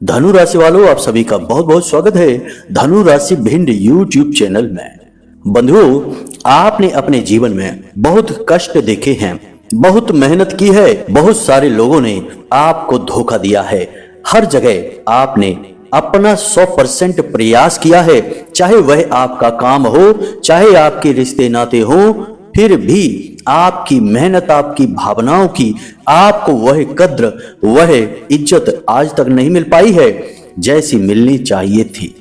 धनु राशि वालों, आप सभी का बहुत बहुत स्वागत है धनु राशि भिंड यूट्यूब चैनल में। बंधुओं, आपने अपने जीवन में बहुत कष्ट देखे हैं, बहुत मेहनत की है, बहुत सारे लोगों ने आपको धोखा दिया है। हर जगह आपने अपना 100% प्रयास किया है, चाहे वह आपका काम हो, चाहे आपके रिश्ते नाते हो, फिर भी आपकी मेहनत, आपकी भावनाओं की आपको वह कद्र, वह इज्जत आज तक नहीं मिल पाई है जैसी मिलनी चाहिए थी।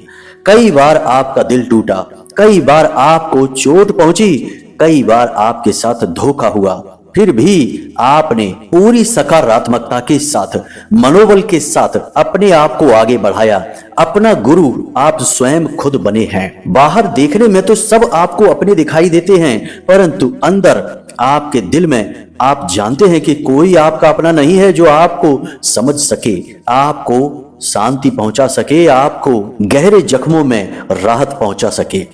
कई बार आपका दिल टूटा, कई बार आपको चोट पहुंची, कई बार आपके साथ धोखा हुआ, फिर भी आपने पूरी सकारात्मकता के साथ, मनोबल के साथ अपने आप को आगे बढ़ाया। अपना गुरु आप स्वयं खुद बने हैं। बाहर देखने में तो सब आपको अपने दिखाई देते हैं, परंतु अंदर आपके दिल में आप जानते हैं कि कोई आपका अपना नहीं है जो आपको समझ सके, आपको शांति पहुंचा सके, आपको गहरे जख्मों में राहत पहुंचा सके।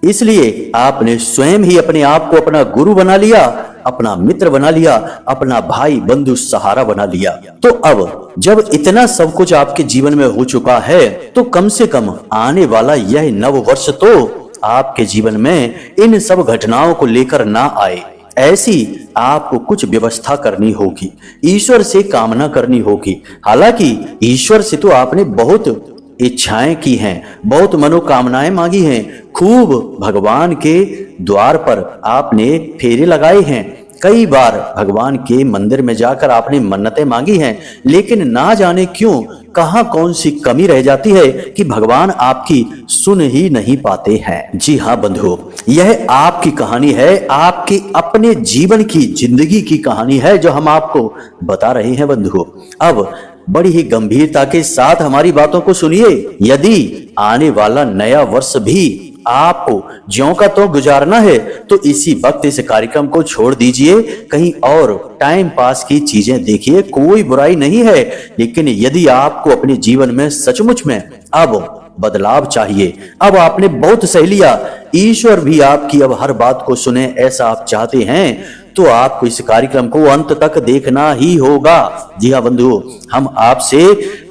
इसलिए आपने स्वयं ही अपने आप को अपना गुरु बना लिया, अपना मित्र बना लिया, अपना भाई बंधु सहारा बना लिया। तो अब जब इतना सब कुछ आपके जीवन में हो चुका है, तो कम से कम आने वाला यह नव वर्ष तो आपके जीवन में इन सब घटनाओं को लेकर ना आए, ऐसी आपको कुछ व्यवस्था करनी होगी, ईश्वर से कामना करनी होगी। हालांकि ईश्वर से तो आपने बहुत इच्छाएं की हैं, बहुत मनोकामनाएं मांगी हैं, खूब भगवान के द्वार पर आपने फेरे लगाए हैं, कई बार भगवान के मंदिर में जाकर आपने मन्नतें मांगी हैं, लेकिन ना जाने क्यों कहां कौन सी कमी रह जाती है कि भगवान आपकी सुन ही नहीं पाते हैं। जी हाँ बंधुओं, यह आपकी कहानी है, आपके अपने जीवन की, जिंदगी की कहानी है जो हम आपको बता रहे हैं बंधुओं। अब बड़ी ही गंभीरता के साथ हमारी बातों को सुनिए। यदि आने वाला नया वर्ष भी आपको ज्यों का त्यों गुजारना है, तो इसी वक्त इस कार्यक्रम को छोड़ दीजिए, कहीं और टाइम पास की चीजें देखिए, कोई बुराई नहीं है। लेकिन यदि आपको अपने जीवन में सचमुच में अब बदलाव चाहिए, अब आपने बहुत सह लिया, ईश्वर भी आपकी अब हर बात को सुने, ऐसा आप चाहते हैं, तो आपको इस कार्यक्रम को अंत तक देखना ही होगा। जी हाँ बंधुओं, हम आपसे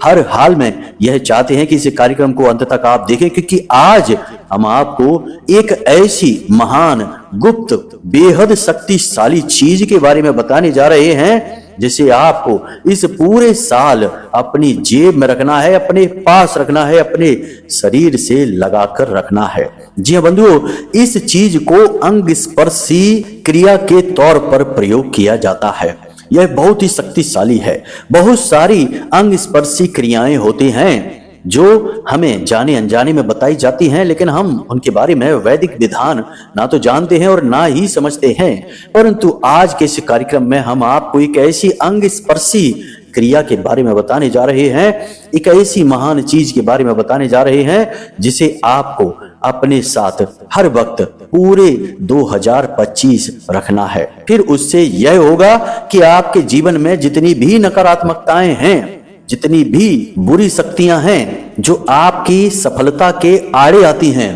हर हाल में यह चाहते हैं कि इस कार्यक्रम को अंत तक आप देखें, क्योंकि आज हम आपको एक ऐसी महान, गुप्त, बेहद शक्तिशाली चीज के बारे में बताने जा रहे हैं जिसे आपको इस पूरे साल अपनी जेब में रखना है, अपने पास रखना है, अपने शरीर से लगाकर रखना है। जी हाँ बंधुओं, इस चीज को अंग स्पर्शी क्रिया के तौर पर प्रयोग किया जाता है। यह बहुत ही शक्तिशाली है। बहुत सारी अंग स्पर्शी क्रियाएं होती हैं जो हमें जाने अनजाने में बताई जाती हैं, लेकिन हम उनके बारे में वैदिक विधान ना तो जानते हैं और ना ही समझते हैं। परंतु आज के इस कार्यक्रम में हम आपको एक ऐसी अंग स्पर्शी क्रिया के बारे में बताने जा रहे हैं, एक ऐसी महान चीज के बारे में बताने जा रहे हैं जिसे आपको अपने साथ हर वक्त पूरे 2025 रखना है। फिर उससे यह होगा कि आपके जीवन में जितनी भी नकारात्मकताएं हैं, जितनी भी बुरी शक्तियां हैं जो आपकी सफलता के आड़े आती हैं,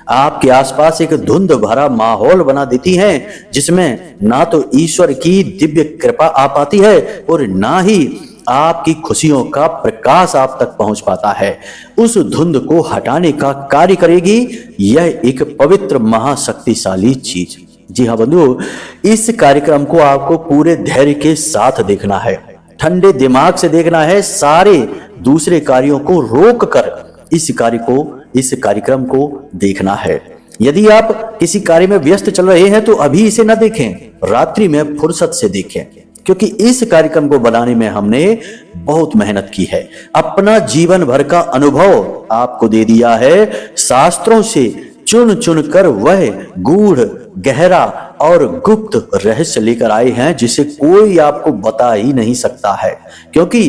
आपके आसपास एक धुंध भरा माहौल बना देती हैं, जिसमें ना तो ईश्वर की दिव्य कृपा आ पाती है और ना ही आपकी खुशियों का प्रकाश आप तक पहुंच पाता है। उस धुंध को हटाने का कार्य करेगी यह एक पवित्र महाशक्तिशाली चीज। जी हाँ बंधुओं, इस कार्यक्रम को आपको पूरे धैर्य के साथ देखना है, ठंडे दिमाग से देखना है, सारे दूसरे कार्यों को रोक कर इस कार्यक्रम को देखना है। यदि आप किसी कार्य में व्यस्त चल रहे हैं तो अभी इसे न देखें, रात्रि में फुर्सत से देखें, क्योंकि इस कार्यक्रम को बनाने में हमने बहुत मेहनत की है, अपना जीवन भर का अनुभव आपको दे दिया है, शास्त्रों से चुन चुन कर वह गूढ़, गहरा और गुप्त रहस्य लेकर आए हैं जिसे कोई आपको बता ही नहीं सकता है, क्योंकि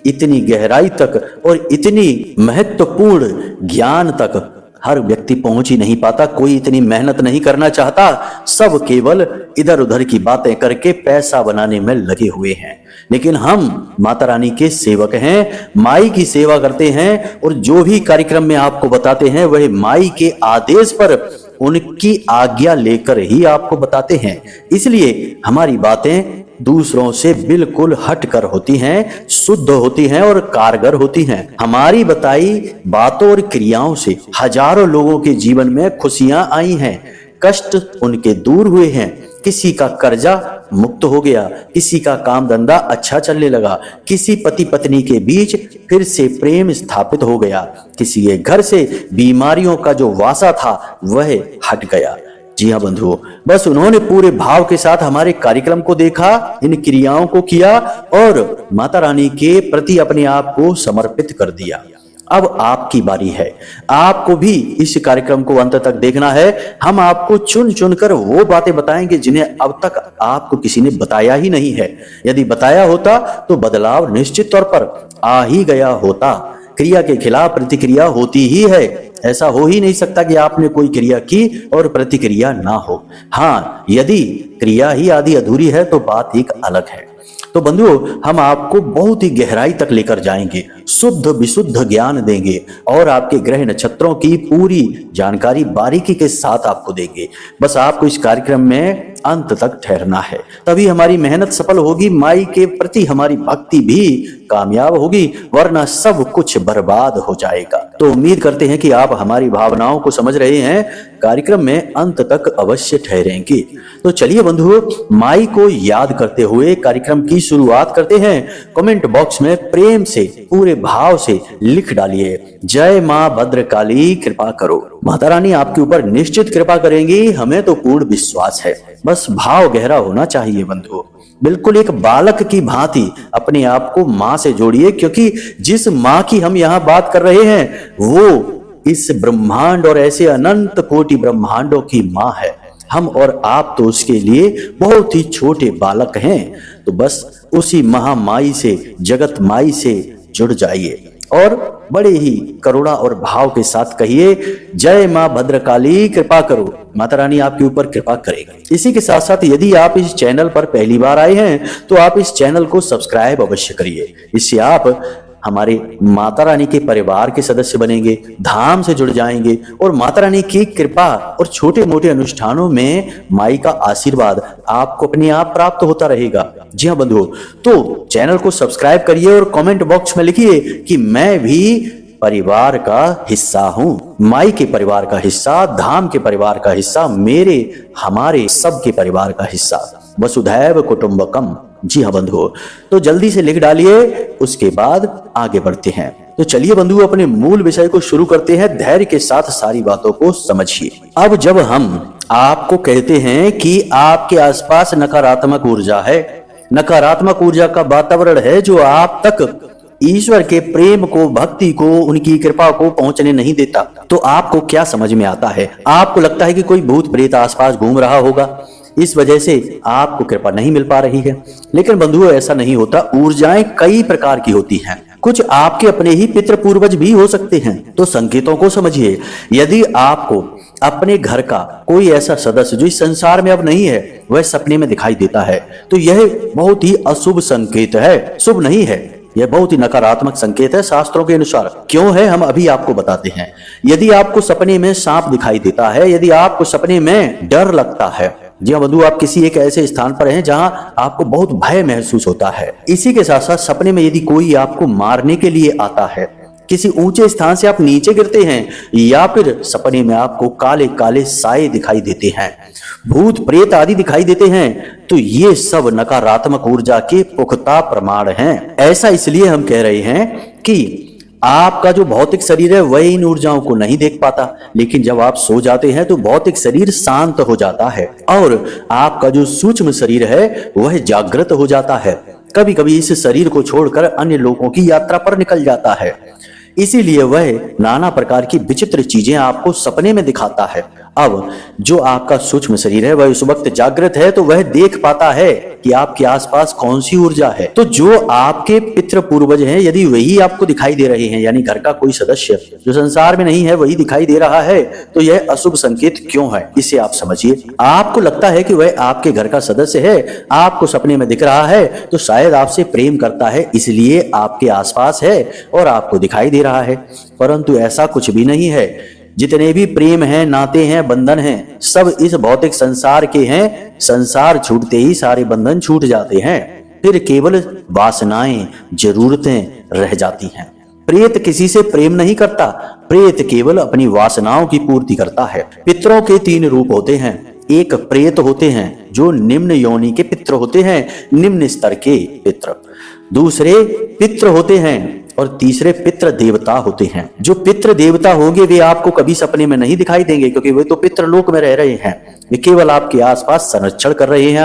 इतनी गहराई तक और इतनी महत्वपूर्ण ज्ञान तक हर व्यक्ति पहुंच ही नहीं पाता, कोई इतनी मेहनत नहीं करना चाहता, सब केवल इधर उधर की बातें करके पैसा बनाने में लगे हुए हैं। लेकिन हम माता रानी के सेवक हैं, माई की सेवा करते हैं, और जो भी कार्यक्रम में आपको बताते हैं वह माई के आदेश पर उनकी आज्ञा लेकर ही आपको बताते हैं। इसलिए हमारी बातें दूसरों से बिल्कुल हटकर होती हैं, शुद्ध होती हैं और कारगर होती हैं। हमारी बताई बातों और क्रियाओं से हजारों लोगों के जीवन में खुशियां आई हैं, कष्ट उनके दूर हुए हैं। किसी का कर्जा मुक्त हो गया, किसी का काम धंधा अच्छा चलने लगा, किसी पति पत्नी के बीच फिर से प्रेम स्थापित हो गया, किसी के घर से बीमारियों का जो वासा था वह हट गया। जी हाँ बंधुओं, बस उन्होंने पूरे भाव के साथ हमारे कार्यक्रम को देखा, इन क्रियाओं को किया और माता रानी के प्रति अपने आप को समर्पित कर दिया। अब आपकी बारी है, आपको भी इस कार्यक्रम को अंत तक देखना है। हम आपको चुन चुन कर वो बातें बताएंगे जिन्हें अब तक आपको किसी ने बताया ही नहीं है। यदि बताया होता तो बदलाव निश्चित तौर पर आ ही गया होता। क्रिया के खिलाफ प्रतिक्रिया होती ही है, ऐसा हो ही नहीं सकता कि आपने कोई क्रिया की और प्रतिक्रिया ना हो। हाँ, यदि क्रिया ही आधी अधूरी है तो बात एक अलग है। तो बंधुओं, हम आपको बहुत ही गहराई तक लेकर जाएंगे, शुद्ध विशुद्ध ज्ञान देंगे और आपके ग्रह नक्षत्रों की पूरी जानकारी बारीकी के साथ आपको देंगे। बस आपको इस कार्यक्रम में अंत तक ठहरना है, तभी हमारी मेहनत सफल होगी, माई के प्रति हमारी भक्ति भी कामयाब होगी, वरना सब कुछ बर्बाद हो जाएगा। तो उम्मीद करते हैं कि आप हमारी भावनाओं को समझ रहे हैं, कार्यक्रम में अंत तक अवश्य ठहरेंगे। तो चलिए बंधुओं, माई को याद करते हुए कार्यक्रम की शुरुआत करते हैं। कमेंट बॉक्स में प्रेम से पूरे भाव से लिख डालिए, जय मां भद्रकाली कृपा करो। माता रानी आपके ऊपर निश्चित कृपा करेंगी, हमें तो पूर्ण विश्वास है। बस भाव गहरा होना चाहिए बंधुओं, बिल्कुल एक बालक की भांति अपने आप को मां से जोड़िए, क्योंकि जिस मां की हम यहाँ बात कर रहे हैं वो इस ब्रह्मांड और ऐसे अनंत कोटि ब्रह्मांडों की मां है। हम और आप तो उसके लिए बहुत ही छोटे बालक हैं। तो बस उसी महामाई से, जगत माई से जुड़ जाइए और बड़े ही करुणा और भाव के साथ कहिए, जय मां भद्रकाली कृपा करो। माता रानी आपके ऊपर कृपा करेगी। इसी के साथ साथ यदि आप इस चैनल पर पहली बार आए हैं तो आप इस चैनल को सब्सक्राइब अवश्य करिए। इससे आप हमारे माता रानी के परिवार के सदस्य बनेंगे, धाम से जुड़ जाएंगे और माता रानी की कृपा और छोटे मोटे अनुष्ठानों में माई का आशीर्वाद आपको अपने आप प्राप्त होता रहेगा। जी हाँ बंधुओं, तो चैनल को सब्सक्राइब करिए और कमेंट बॉक्स में लिखिए कि मैं भी परिवार का हिस्सा हूं, माई के परिवार का हिस्सा, धाम के परिवार का हिस्सा, मेरे हमारे सबके परिवार का हिस्सा, वसुधैव कुटुंबकम। जी हाँ बंधुओं, तो जल्दी से लिख डालिए, उसके बाद आगे बढ़ते हैं। तो चलिए बंधुओं, अपने मूल विषय को शुरू करते हैं। धैर्य के साथ सारी बातों को समझिए। अब जब हम आपको कहते हैं कि आपके आसपास नकारात्मक ऊर्जा है, नकारात्मक ऊर्जा का वातावरण है जो आप तक ईश्वर के प्रेम को, भक्ति को, उनकी कृपा को पहुंचने नहीं देता, तो आपको क्या समझ में आता है? आपको लगता है कि कोई भूत प्रेत आसपास घूम रहा होगा, इस वजह से आपको कृपा नहीं मिल पा रही है। लेकिन बंधुओं, ऐसा नहीं होता। ऊर्जाएं कई प्रकार की होती हैं, कुछ आपके अपने ही पितृ पूर्वज भी हो सकते हैं। तो संकेतों को समझिए। यदि आपको अपने घर का कोई ऐसा सदस्य जो इस संसार में अब नहीं है वह सपने में दिखाई देता है, तो यह बहुत ही अशुभ संकेत है, शुभ नहीं है, यह बहुत ही नकारात्मक संकेत है शास्त्रों के अनुसार। क्यों है, हम अभी आपको बताते हैं। यदि आपको सपने में सांप दिखाई देता है, यदि आपको सपने में डर लगता है, जी हाँ बंधु, आप किसी एक ऐसे स्थान पर हैं जहां आपको बहुत भय महसूस होता है। इसी के साथ साथ सपने में यदि कोई आपको मारने के लिए आता है, किसी ऊंचे स्थान से आप नीचे गिरते हैं, या फिर सपने में आपको काले काले साए दिखाई देते हैं, भूत प्रेत आदि दिखाई देते हैं, तो ये सब नकारात्मक ऊर्जा के पुख्ता प्रमाण हैं। ऐसा इसलिए हम कह रहे हैं कि आपका जो भौतिक शरीर है वह इन ऊर्जाओं को नहीं देख पाता, लेकिन जब आप सो जाते हैं तो भौतिक शरीर शांत हो जाता है और आपका जो सूक्ष्म शरीर है वह जागृत हो जाता है। कभी कभी इस शरीर को छोड़कर अन्य लोगों की यात्रा पर निकल जाता है, इसीलिए वह नाना प्रकार की विचित्र चीजें आपको सपने में दिखाता है। अब जो आपका सूक्ष्म शरीर है वह उस वक्त जागृत है, तो वह देख पाता है कि आपके आसपास कौन सी ऊर्जा है। तो जो आपके पितृ पूर्वज हैं, यदि वही आपको दिखाई दे रहे हैं, यानी घर का कोई सदस्य जो संसार में नहीं है वही दिखाई दे रहा है, तो यह अशुभ संकेत क्यों है, इसे आप समझिए। आपको लगता है कि वह आपके घर का सदस्य है, आपको सपने में दिख रहा है, तो शायद आपसे प्रेम करता है, इसलिए आपके आसपास है और आपको दिखाई दे रहा है। परंतु ऐसा कुछ भी नहीं है। जितने भी प्रेम हैं, नाते हैं, बंधन हैं, सब इस भौतिक संसार के हैं। संसार छूटते ही सारे बंधन छूट जाते हैं, फिर केवल वासनाएं, जरूरतें रह जाती हैं। प्रेत किसी से प्रेम नहीं करता, प्रेत केवल अपनी वासनाओं की पूर्ति करता है। पितरों के 3 रूप होते हैं। एक प्रेत होते हैं जो निम्न योनि के पितर होते हैं, निम्न स्तर के पितर। दूसरे पितर होते हैं और तीसरे पितृ देवता होते हैं। जो पितृ देवता होंगे वे आपको कभी सपने में नहीं दिखाई देंगे, क्योंकि वे तो पितृ लोक में रह रहे हैं। वे केवल आपके आसपास संरक्षण कर रहे हैं,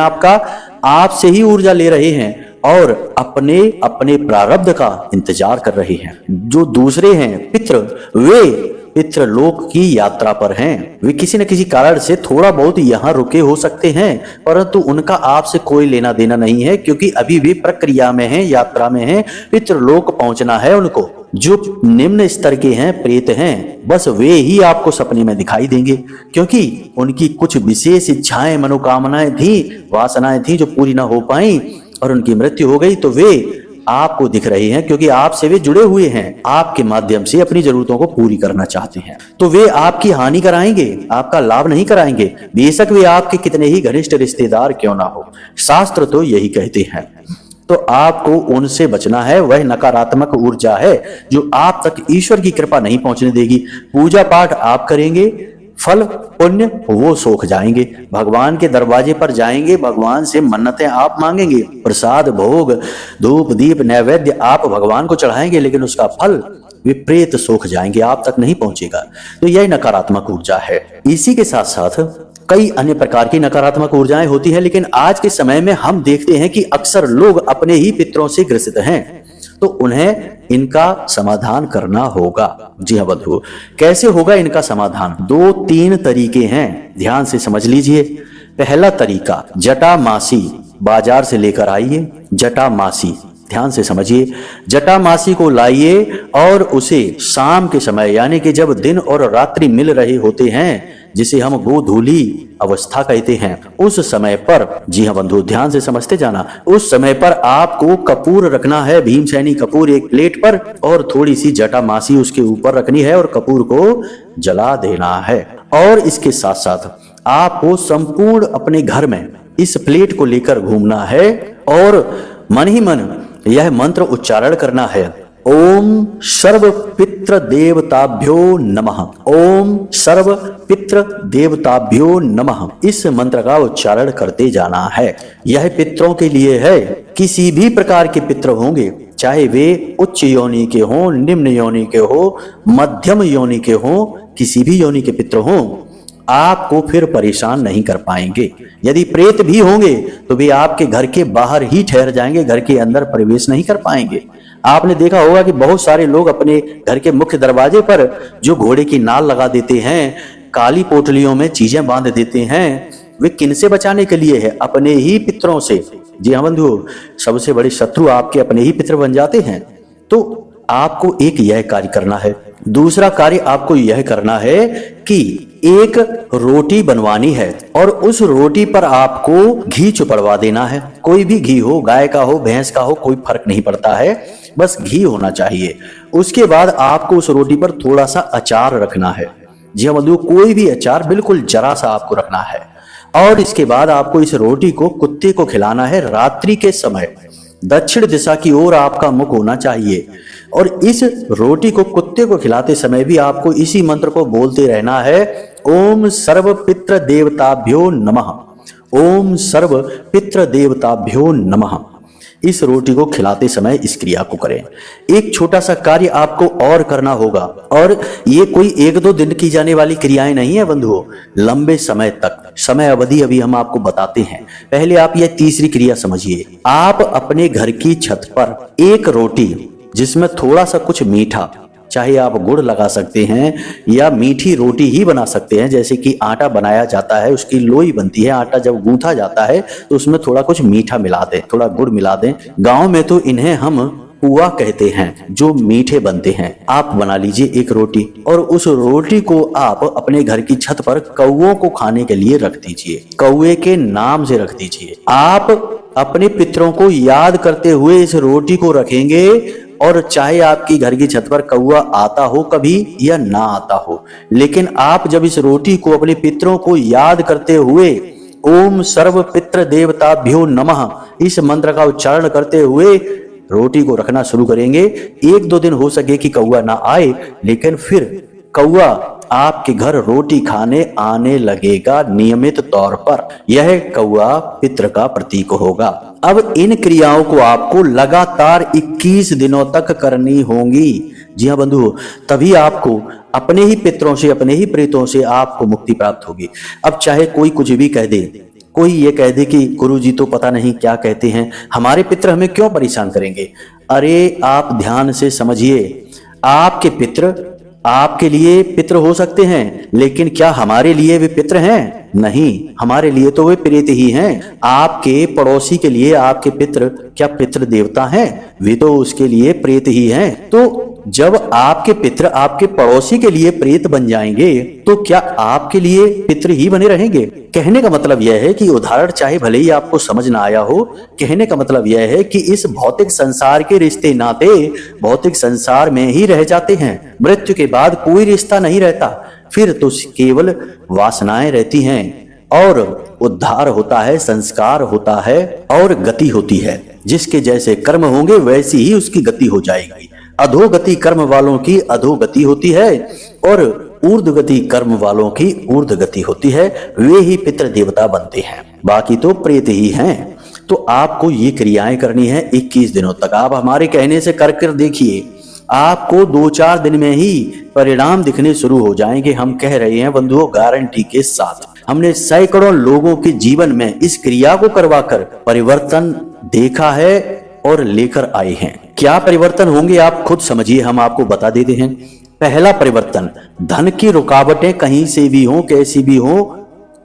आपसे ही ऊर्जा ले रहे हैं और अपने अपने प्रारब्ध का इंतजार कर रहे हैं। जो दूसरे हैं पितृ, वे पितृलोक की यात्रा पर हैं। वे किसी न किसी कारण से थोड़ा बहुत यहाँ रुके हो सकते हैं, परंतु उनका आपसे कोई लेना देना नहीं है, क्योंकि अभी भी प्रक्रिया में हैं, यात्रा में हैं। पितृलोक पहुंचना है उनको। जो निम्न स्तर के हैं, प्रेत हैं, बस वे ही आपको सपने में दिखाई देंगे, क्योंकि उनकी कुछ विशेष इच्छाएं, मनोकामनाएं थी, वासनाएं थी जो पूरी ना हो पाई और उनकी मृत्यु हो गई। तो वे आपको दिख रहे हैं, क्योंकि आपसे वे जुड़े हुए हैं, आपके माध्यम से अपनी जरूरतों को पूरी करना चाहते हैं। तो वे आपकी हानि कराएंगे, आपका लाभ नहीं कराएंगे, बेशक वे आपके कितने ही घनिष्ठ रिश्तेदार क्यों ना हो। शास्त्र तो यही कहते हैं। तो आपको उनसे बचना है। वह नकारात्मक ऊर्जा है जो आप तक ईश्वर की कृपा नहीं पहुंचने देगी। पूजा पाठ आप करेंगे, फल पुण्य वो सोख जाएंगे। भगवान के दरवाजे पर जाएंगे, भगवान से मन्नतें आप मांगेंगे, प्रसाद भोग धूप दीप नैवेद्य आप भगवान को चढ़ाएंगे, लेकिन उसका फल विपरीत सोख जाएंगे, आप तक नहीं पहुंचेगा। तो यह नकारात्मक ऊर्जा है। इसी के साथ साथ कई अन्य प्रकार की नकारात्मक ऊर्जाएं होती है, लेकिन आज के समय में हम देखते हैं कि अक्सर लोग अपने ही पितरों से ग्रसित हैं, तो उन्हें इनका समाधान करना होगा। जी हाँ बंधु, कैसे होगा इनका समाधान? 2-3 तरीके हैं, ध्यान से समझ लीजिए। पहला तरीका, जटामासी बाजार से लेकर आइए। जटामासी ध्यान से समझिए। जटामासी को लाइए और उसे शाम के समय, यानी कि जब दिन और रात्रि मिल रहे होते हैं, जिसे हम गोधूली अवस्था कहते हैं, उस समय पर, जी हाँ बंधु ध्यान से समझते जाना, उस समय पर आपको कपूर रखना है, भीमसेनी कपूर एक प्लेट पर, और थोड़ी सी जटामासी उसके ऊपर रखनी है और कपूर को जला देना है। और इसके साथ साथ आपको संपूर्ण अपने घर में इस प्लेट को लेकर घूमना है और मन ही मन यह मंत्र उच्चारण करना है, ओम सर्व पितृ देवताभ्यो नमः, ओम सर्व पितृ देवताभ्यो नमः। इस मंत्र का उच्चारण करते जाना है। यह पितरों के लिए है। किसी भी प्रकार के पितृ होंगे, चाहे वे उच्च योनि के हों, निम्न योनि के हो, मध्यम योनि के हों, किसी भी योनि के पितृ हों, आपको फिर परेशान नहीं कर पाएंगे। यदि प्रेत भी होंगे तो वे आपके घर के बाहर ही ठहर जाएंगे, घर के अंदर प्रवेश नहीं कर पाएंगे। आपने देखा होगा कि बहुत सारे लोग अपने घर के मुख्य दरवाजे पर जो घोड़े की नाल लगा देते हैं, काली पोटलियों में चीजें बांध देते हैं, वे किनसे बचाने के लिए है? अपने ही पितरों से। जी हाँ बंधु, सबसे बड़े शत्रु आपके अपने ही पितर बन जाते हैं। तो आपको एक यह कार्य करना है। दूसरा कार्य आपको यह करना है कि एक रोटी बनवानी है और उस रोटी पर आपको घी चुपड़वा देना है। कोई भी घी हो, गाय का हो, भैंस का हो, कोई फर्क नहीं पड़ता है, बस घी होना चाहिए। उसके बाद आपको उस रोटी पर थोड़ा सा अचार रखना है। जी हाँ बंधु, कोई भी अचार, बिल्कुल जरा सा आपको रखना है। और इसके बाद आपको इस रोटी को कुत्ते को खिलाना है। रात्रि के समय दक्षिण दिशा की ओर आपका मुख होना चाहिए और इस रोटी को कुत्ते को खिलाते समय भी आपको इसी मंत्र को बोलते रहना है, ओम सर्व पितृ देवताभ्यो नमः, ओम सर्व पितृ देवताभ्यो नमः। इस रोटी को खिलाते समय इस क्रिया को करें। एक छोटा सा कार्य आपको और करना होगा, और ये कोई 1-2 दिन की जाने वाली क्रियाएं नहीं है बंधुओं, लंबे समय तक, समय अवधि अभी हम आपको बताते हैं। पहले आप यह तीसरी क्रिया समझिए। आप अपने घर की छत पर एक रोटी जिसमें थोड़ा सा कुछ मीठा, चाहे आप गुड़ लगा सकते हैं या मीठी रोटी ही बना सकते हैं, जैसे कि आटा बनाया जाता है, उसकी लोई बनती है, आटा जब गूंथा जाता है तो उसमें थोड़ा कुछ मीठा मिला दें, थोड़ा गुड़ मिला दें। गांव में तो इन्हें हम पुआ कहते हैं, जो मीठे बनते हैं। आप बना लीजिए एक रोटी और उस रोटी को आप अपने घर की छत पर कौओं को खाने के लिए रख दीजिए, कौए के नाम से रख दीजिए। आप अपने पितरों को याद करते हुए इस रोटी को रखेंगे और चाहे आपकी घर की छत पर कौवा आता हो कभी या ना आता हो, लेकिन आप जब इस रोटी को अपने पितरों को याद करते हुए ओम सर्व पितृ देवताभ्यो नमः इस मंत्र का उच्चारण करते हुए रोटी को रखना शुरू करेंगे, 1-2 दिन हो सके कि कौवा ना आए, लेकिन फिर कौवा आपके घर रोटी खाने आने लगेगा नियमित तौर पर। यह कौवा पितृ का प्रतीक होगा। अब इन क्रियाओं को आपको लगातार 21 दिनों तक करनी होंगी। जी हाँ बंधु, तभी आपको अपने ही पितरों से, अपने ही प्रेतों से आपको मुक्ति प्राप्त होगी। अब चाहे कोई कुछ भी कह दे, कोई ये कह दे कि गुरुजी तो पता नहीं क्या कहते हैं, हमारे पितर हमें क्यों परेशान करेंगे। अरे आप ध्यान से समझिए, आपके पितर आपके लिए पितर हो सकते हैं, लेकिन क्या हमारे लिए वे पितर हैं? नहीं, हमारे लिए तो वे प्रेत ही हैं। आपके पड़ोसी के लिए आपके पितर क्या पितर देवता हैं? वे तो उसके लिए प्रेत ही हैं। तो जब आपके पितर आपके पड़ोसी के लिए प्रेत बन जाएंगे, तो क्या आपके लिए पितर ही बने रहेंगे? कहने का मतलब यह है कि उदाहरण चाहे भले ही आपको समझ ना आया हो, कहने का मतलब यह है कि इस भौतिक संसार के रिश्ते नाते भौतिक संसार में ही रह जाते हैं। मृत्यु के बाद कोई रिश्ता नहीं रहता, फिर तो केवल वासनाएं रहती हैं और उद्धार होता है, संस्कार होता है और गति होती है। जिसके जैसे कर्म होंगे वैसी ही उसकी गति हो जाएगी। अधोगति कर्म वालों की अधोगति होती है और ऊर्ध्वगति कर्म वालों की ऊर्ध्वगति होती है। वे ही पितृ देवता बनते हैं, बाकी तो प्रेत ही हैं। तो आपको ये क्रियाएं करनी है 21 दिनों तक। आप हमारे कहने से कर कर देखिए, आपको 2-4 दिन में ही परिणाम दिखने शुरू हो जाएंगे। हम कह रहे हैं बंधुओं, गारंटी के साथ। हमने सैकड़ों लोगों के जीवन में इस क्रिया को करवाकर परिवर्तन देखा है और लेकर आए हैं। क्या परिवर्तन होंगे आप खुद समझिए, हम आपको बता देते हैं। पहला परिवर्तन, धन की रुकावटें कहीं से भी हो, कैसी भी हो,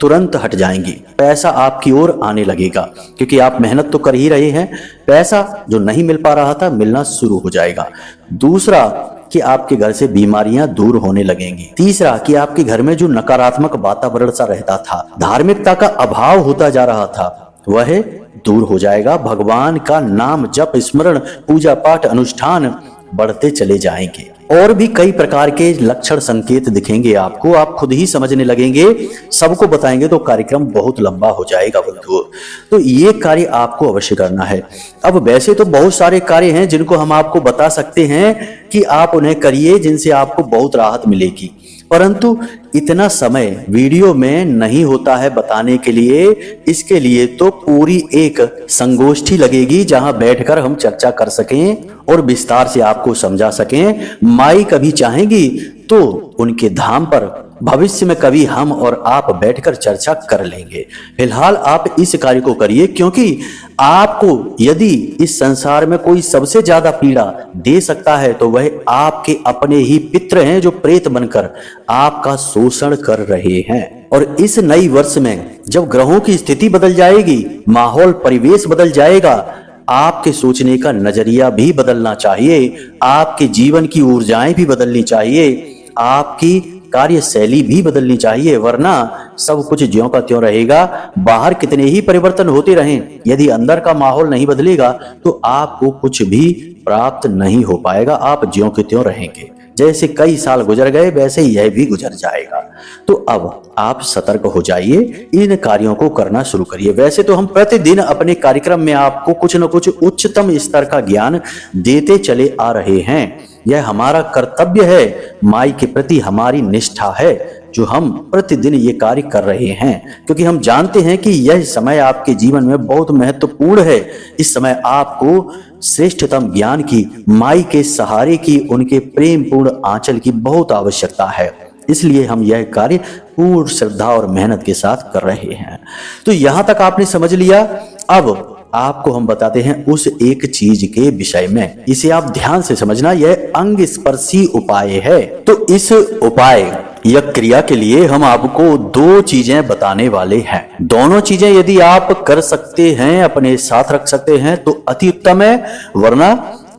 तुरंत हट जाएंगी। पैसा आपकी ओर आने लगेगा, क्योंकि आप मेहनत तो कर ही रहे हैं। पैसा जो नहीं मिल पा रहा था मिलना शुरू हो जाएगा। दूसरा कि आपके घर से बीमारियां दूर होने लगेंगी। तीसरा कि आपके घर में जो नकारात्मक वातावरण सा रहता था, धार्मिकता का अभाव होता जा रहा था, वह दूर हो जाएगा। भगवान का नाम जप, स्मरण, पूजा पाठ, अनुष्ठान बढ़ते चले जाएंगे। और भी कई प्रकार के लक्षण संकेत दिखेंगे आपको, आप खुद ही समझने लगेंगे। सबको बताएंगे तो कार्यक्रम बहुत लंबा हो जाएगा बंधुओं। तो ये कार्य आपको अवश्य करना है। अब वैसे तो बहुत सारे कार्य हैं जिनको हम आपको बता सकते हैं कि आप उन्हें करिए, जिनसे आपको बहुत राहत मिलेगी, परंतु इतना समय वीडियो में नहीं होता है बताने के लिए। इसके लिए तो पूरी एक संगोष्ठी लगेगी, जहां बैठकर हम चर्चा कर सकें और विस्तार से आपको समझा सकें। माई कभी चाहेंगी तो उनके धाम पर भविष्य में कभी हम और आप बैठकर चर्चा कर लेंगे। फिलहाल आप इस कार्य को करिए, क्योंकि आपको यदि इस संसार में कोई सबसे ज्यादा पीड़ा दे सकता है तो वह आपके अपने ही पितृ हैं, जो प्रेत बनकर आपका शोषण कर रहे हैं। और इस नई वर्ष में जब ग्रहों की स्थिति बदल जाएगी, माहौल परिवेश बदल जाएगा, आपके सोचने का नजरिया भी बदलना चाहिए, आपके जीवन की ऊर्जाएं भी बदलनी चाहिए, आपकी कार्यशैली भी बदलनी चाहिए, वरना सब कुछ ज्यों का त्यों रहेगा। बाहर कितने ही परिवर्तन होते रहें, यदि अंदर का माहौल नहीं बदलेगा तो आपको कुछ भी प्राप्त नहीं हो पाएगा। आप ज्यों के त्यों रहेंगे। जैसे कई साल गुजर गए वैसे यह भी गुजर जाएगा। तो अब आप सतर्क हो जाइए, इन कार्यों को करना शुरू करिए। वैसे तो हम प्रतिदिन अपने कार्यक्रम में आपको कुछ न कुछ उच्चतम स्तर का ज्ञान देते चले आ रहे हैं। यह हमारा कर्तव्य है, माई के प्रति हमारी निष्ठा है, जो हम प्रतिदिन ये कार्य कर रहे हैं, क्योंकि हम जानते हैं कि यह समय आपके जीवन में बहुत महत्वपूर्ण है। इस समय आपको श्रेष्ठतम ज्ञान की, माई के सहारे की, उनके प्रेम पूर्ण आंचल की बहुत आवश्यकता है। इसलिए हम यह कार्य पूर्ण श्रद्धा और मेहनत के साथ कर रहे हैं। तो यहां तक आपने समझ लिया। अब आपको हम बताते हैं उस एक चीज के विषय में, इसे आप ध्यान से समझना। यह अंग स्पर्शी उपाय है। तो इस उपाय या क्रिया के लिए हम आपको 2 चीजें बताने वाले हैं। दोनों चीजें यदि आप कर सकते हैं, अपने साथ रख सकते हैं तो अति उत्तम है, वरना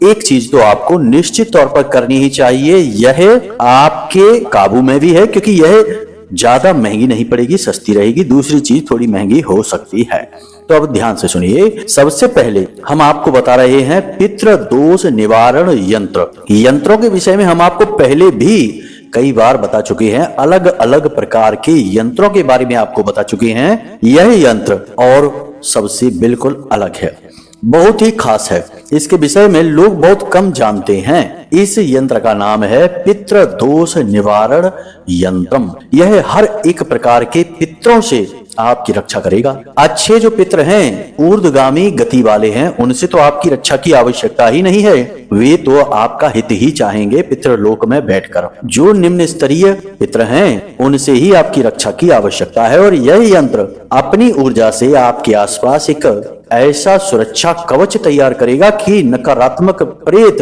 एक चीज तो आपको निश्चित तौर पर करनी ही चाहिए। यह आपके काबू में भी है, क्योंकि यह ज्यादा महंगी नहीं पड़ेगी, सस्ती रहेगी। दूसरी चीज थोड़ी महंगी हो सकती है। तो अब ध्यान से सुनिए। सबसे पहले हम आपको बता रहे हैं पितृ दोष निवारण यंत्र। यंत्रों के विषय में हम आपको पहले भी कई बार बता चुके हैं, अलग अलग प्रकार के यंत्रों के बारे में आपको बता चुके हैं। यह यंत्र और सबसे बिल्कुल अलग है, बहुत ही खास है। इसके विषय में लोग बहुत कम जानते हैं। इस यंत्र का नाम है पितृ दोष निवारण यंत्रम। यह हर एक प्रकार के पितरों से आपकी रक्षा करेगा। अच्छे जो पितर हैं, ऊर्ध्वगामी गति वाले हैं, उनसे तो आपकी रक्षा की आवश्यकता ही नहीं है। वे तो आपका हित ही चाहेंगे पितृलोक में बैठकर। जो निम्न स्तरीय पितर हैं, उनसे ही आपकी रक्षा की आवश्यकता है। और यह यंत्र अपनी ऊर्जा से आपके आसपास एक ऐसा सुरक्षा कवच तैयार करेगा कि नकारात्मक प्रेत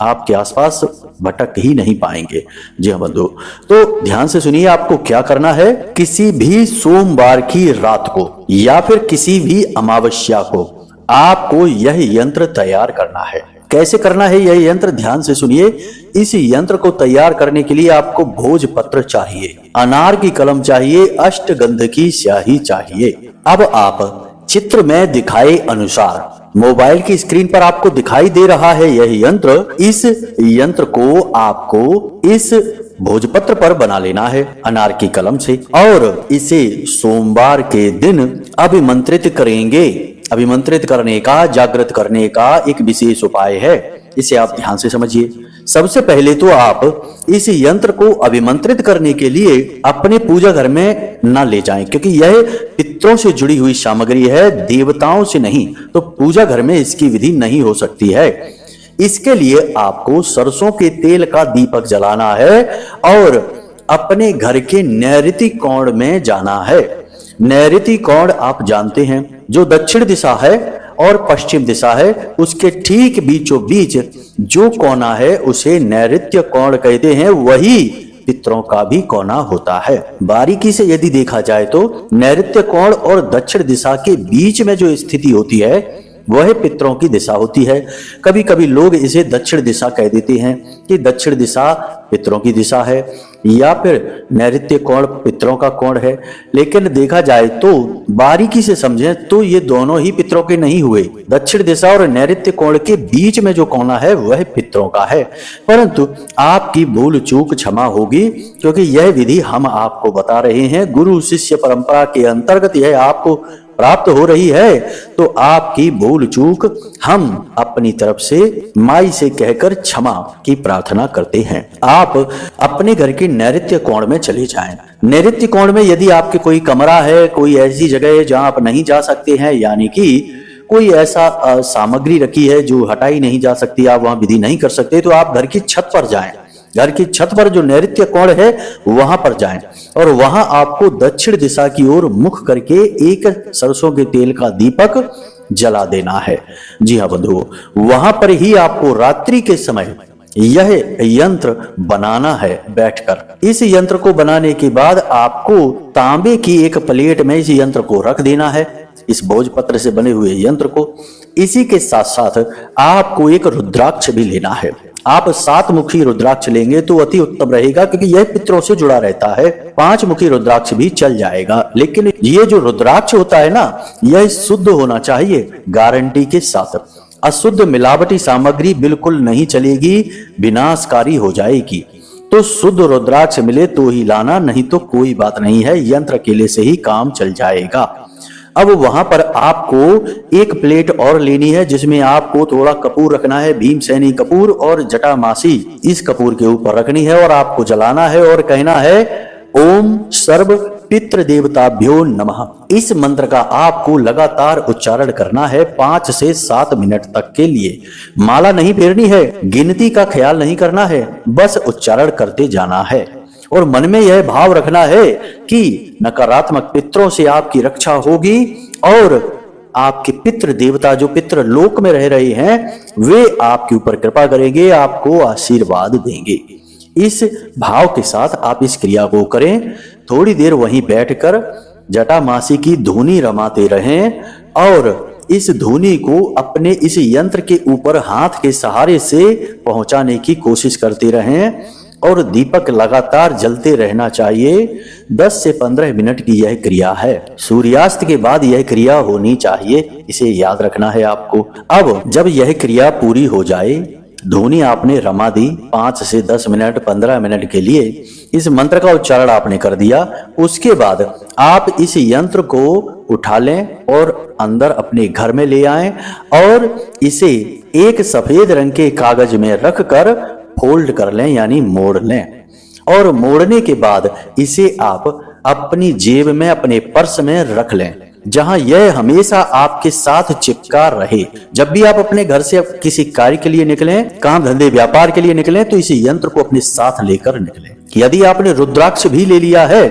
आपके आसपास भटक ही नहीं पाएंगे। जी हाँ बंधु, तो ध्यान से सुनिए। आपको क्या करना है, किसी भी सोमवार की रात को या फिर किसी भी अमावस्या को आपको यह यंत्र तैयार करना है। कैसे करना है यह यंत्र, ध्यान से सुनिए। इस यंत्र को तैयार करने के लिए आपको भोजपत्र चाहिए, अनार की कलम चाहिए, अष्टगंध की स्याही चाहिए। अब आप चित्र में दिखाए अनुसार मोबाइल की स्क्रीन पर आपको दिखाई दे रहा है यह यंत्र। इस यंत्र को आपको इस भोजपत्र पर बना लेना है अनार की कलम से, और इसे सोमवार के दिन अभिमंत्रित करेंगे। अभिमंत्रित करने का, जागृत करने का एक विशेष उपाय है, इसे आप ध्यान से समझिए। सबसे पहले तो आप इस यंत्र को अभिमंत्रित करने के लिए अपने पूजा घर में न ले जाएं, क्योंकि यह पितरों से जुड़ी हुई सामग्री है, देवताओं से नहीं। तो पूजा घर में इसकी विधि नहीं हो सकती है। इसके लिए आपको सरसों के तेल का दीपक जलाना है और अपने घर के नैऋति कोण में जाना है। नैऋति कोण आप जानते हैं, जो दक्षिण दिशा है और पश्चिम दिशा है, उसके ठीक बीचों बीच जो कोना है उसे नैऋत्य कोण कहते हैं। वही पितरों का भी कोना होता है। बारीकी से यदि देखा जाए तो नैऋत्य कोण और दक्षिण दिशा के बीच में जो स्थिति होती है वह पितरों की दिशा होती है। कभी कभी लोग इसे दक्षिण दिशा कह देते हैं कि दक्षिण दिशा पितरों की दिशा है या फिर नैऋत्य कोण पितरों का कोण है। लेकिन देखा जाए तो बारीकी से समझें तो ये दोनों ही पितरों के नहीं हुए। दक्षिण दिशा और नैऋत्य कोण के बीच में जो कोना है वह पितरों का है। परंतु आपकी भूल चूक क्षमा होगी, क्योंकि यह विधि हम आपको बता रहे हैं, गुरु शिष्य परंपरा के अंतर्गत यह आपको प्राप्त हो रही है। तो आपकी भूल चूक हम अपनी तरफ से माई से कहकर क्षमा की प्रार्थना करते हैं। आप अपने घर के नैऋत्य कोण में चले जाएं। नैऋत्य कोण में यदि आपके कोई कमरा है, कोई ऐसी जगह है जहां आप नहीं जा सकते हैं, यानी कि कोई ऐसा सामग्री रखी है जो हटाई नहीं जा सकती, आप वहां विधि नहीं कर सकते, तो आप घर की छत पर जाएं। घर की छत पर जो नैऋत्य कोण है वहां पर जाएं और वहां आपको दक्षिण दिशा की ओर मुख करके एक सरसों के तेल का दीपक जला देना है। जी हाँ बंधुओं, वहां पर ही आपको रात्रि के समय यह यंत्र बनाना है बैठकर। इस यंत्र को बनाने के बाद आपको तांबे की एक प्लेट में इस यंत्र को रख देना है, इस भोजपत्र से बने हुए यंत्र को। इसी के साथ साथ आपको एक रुद्राक्ष भी लेना है। आप 7 मुखी रुद्राक्ष लेंगे तो अति उत्तम रहेगा, क्योंकि यह पितरों से जुड़ा रहता है। 5 मुखी रुद्राक्ष भी चल जाएगा, लेकिन ये जो रुद्राक्ष होता है ना, यह शुद्ध होना चाहिए गारंटी के साथ। अशुद्ध मिलावटी सामग्री बिल्कुल नहीं चलेगी, विनाशकारी हो जाएगी। तो शुद्ध रुद्राक्ष मिले तो ही लाना, नहीं तो कोई बात नहीं है, यंत्र अकेले से ही काम चल जाएगा। अब वहां पर आपको एक प्लेट और लेनी है, जिसमें आपको थोड़ा कपूर रखना है, भीमसेनी कपूर और जटामासी इस कपूर के ऊपर रखनी है और आपको जलाना है और कहना है ओम सर्व पितृ देवताभ्यो नमः। इस मंत्र का आपको लगातार उच्चारण करना है 5 से 7 मिनट तक के लिए। माला नहीं फेरनी है, गिनती का ख्याल नहीं करना है, बस उच्चारण करते जाना है और मन में यह भाव रखना है कि नकारात्मक पितरों से आपकी रक्षा होगी और आपके पितृ देवता जो पितृ लोक में रह रहे हैं वे आपके ऊपर कृपा करेंगे, आपको आशीर्वाद देंगे। इस भाव के साथ आप इस क्रिया को करें। थोड़ी देर वहीं बैठकर जटामासी की धुनी रमाते रहें और इस धुनी को अपने इस यंत्र के ऊपर हाथ के सहारे से पहुंचाने की कोशिश करते रहें और दीपक लगातार जलते रहना चाहिए। 10 से 15 मिनट की यह क्रिया है। सूर्यास्त के बाद यह क्रिया होनी चाहिए, इसे याद रखना है आपको। अब जब यह क्रिया पूरी हो जाए, धुनी आपने रमा दी, 5 से 10 मिनट 15 मिनट के लिए इस मंत्र का उच्चारण आपने कर दिया। उसके बाद आप इस यंत्र को उठा लें और अंदर अपने घर में ले आएं और इसे एक सफेद रंग के कागज में रखकर फोल्ड कर लें, यानी मोड़ लें। और मोड़ने के बाद इसे आप अपनी जेब में, अपने पर्स में रख लें, जहां यह हमेशा आपके साथ चिपका रहे। जब भी आप अपने घर से किसी कार्य के लिए निकलें, काम धंधे व्यापार के लिए निकलें, तो इस यंत्र को अपने साथ लेकर निकलें। यदि आपने रुद्राक्ष भी ले लिया है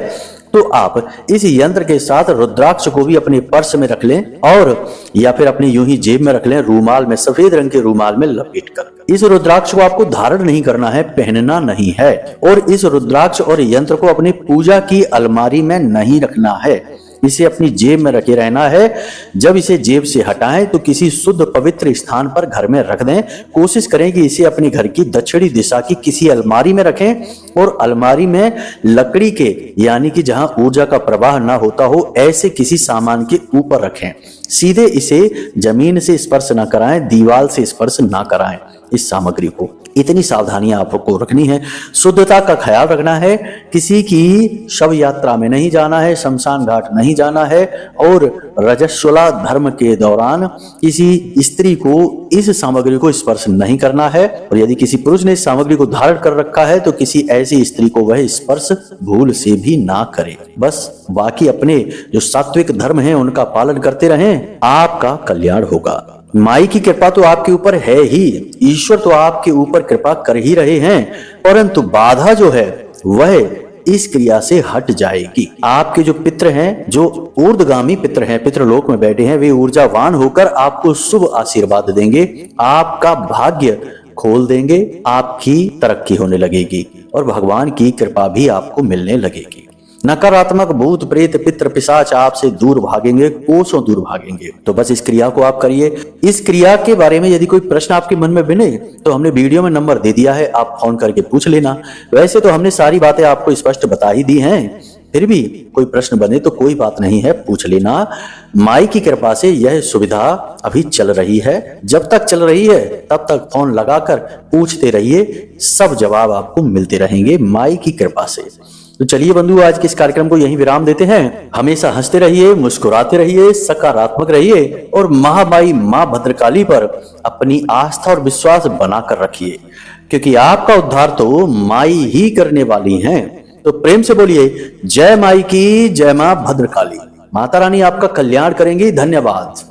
तो आप इस यंत्र के साथ रुद्राक्ष को भी अपने पर्स में रख लें और या फिर अपनी यूं ही जेब में रख लें, रूमाल में, सफेद रंग के रूमाल में लपेटकर। इस रुद्राक्ष को आपको धारण नहीं करना है, पहनना नहीं है। और इस रुद्राक्ष और यंत्र को अपनी पूजा की अलमारी में नहीं रखना है, इसे अपनी जेब में रखे रहना है। जब इसे जेब से हटाएं तो किसी शुद्ध पवित्र स्थान पर घर में रख दें। कोशिश करें कि इसे अपने घर की दक्षिणी दिशा की किसी अलमारी में रखें और अलमारी में लकड़ी के, यानी कि जहां ऊर्जा का प्रवाह ना होता हो, ऐसे किसी सामान के ऊपर रखें। सीधे इसे जमीन से स्पर्श ना कराएं, दीवार से स्पर्श ना कराएं इस सामग्री को। इतनी सावधानियां आपको रखनी है। शुद्धता का ख्याल रखना है, किसी की शव यात्रा में नहीं जाना है, शमशान घाट नहीं जाना है और रजस्वला धर्म के दौरान किसी स्त्री को इस सामग्री को स्पर्श नहीं करना है। और यदि किसी पुरुष ने इस सामग्री को धारण कर रखा है तो किसी ऐसी स्त्री को वह स्पर्श भूल से भी ना करे। बस बाकी अपने जो सात्विक धर्म है उनका पालन करते रहें, आपका कल्याण होगा। माई की कृपा तो आपके ऊपर है ही, ईश्वर तो आपके ऊपर कृपा कर ही रहे हैं, परंतु बाधा जो है वह इस क्रिया से हट जाएगी। आपके जो पितृ हैं, जो ऊर्ध्वगामी पितृ हैं, पितृलोक में बैठे हैं, वे ऊर्जावान होकर आपको शुभ आशीर्वाद देंगे, आपका भाग्य खोल देंगे, आपकी तरक्की होने लगेगी और भगवान की कृपा भी आपको मिलने लगेगी। नकारात्मक भूत प्रेत पितृ पिशाच आपसे दूर भागेंगे, कोसों दूर भागेंगे। तो बस इस क्रिया को आप करिए। इस क्रिया के बारे में यदि कोई प्रश्न आपके मन में बने तो हमने वीडियो में नंबर दे दिया है, आप फोन करके पूछ लेना। वैसे तो हमने सारी बातें आपको स्पष्ट बता ही दी हैं, फिर भी कोई प्रश्न बने तो कोई बात नहीं है, पूछ लेना। माई की कृपा से यह सुविधा अभी चल रही है। जब तक चल रही है तब तक फोन लगाकर पूछते रहिए, सब जवाब आपको मिलते रहेंगे माई की कृपा से। तो चलिए बंधु, आज के इस कार्यक्रम को यहीं विराम देते हैं। हमेशा हंसते रहिए, मुस्कुराते रहिए, सकारात्मक रहिए और महामाई मां भद्रकाली पर अपनी आस्था और विश्वास बनाकर रखिए, क्योंकि आपका उद्धार तो माई ही करने वाली हैं। तो प्रेम से बोलिए जय माई की, जय मां भद्रकाली। माता रानी आपका कल्याण करेंगी। धन्यवाद।